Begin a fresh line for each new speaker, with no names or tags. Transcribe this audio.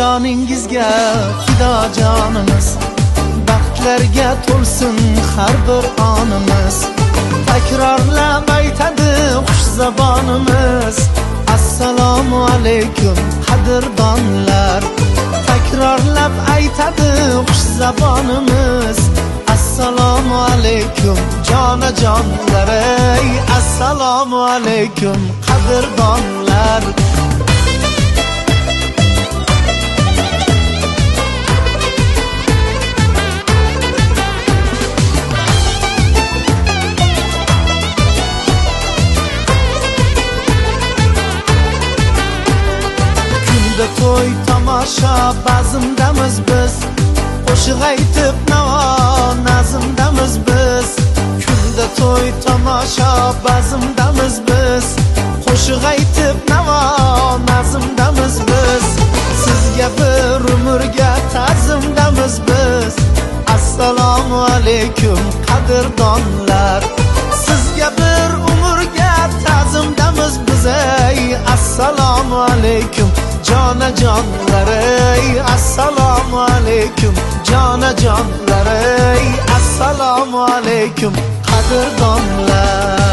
joningizga fido jonimiz, baxtlarga to'lsin har bir onimiz. Takrorlab aytadi xush zabonimiz, assalomu alaykum qadrdonlar. Takrorlab aytadi xush zabonimiz, assalomu alaykum jonajonlar, ey assalomu alaykum qadrdonlar. Kunda to'y tomosha bazmdamiz biz, qo'shiq aytib navo nazmdamiz biz. Kunda to'y tomosha bazmdamiz biz, qo'shiq aytib navo nazmdamiz biz. Sizga bir umrga ta'zimdamiz biz, assalomu alaykum qadrdonlar. Sizga bir umrga ta'zimdamiz biz, ey assalomu alaykum jonajonlar, ey assalomu alaykum jonajonlar, ey assalomu alaykum qadrdonlar.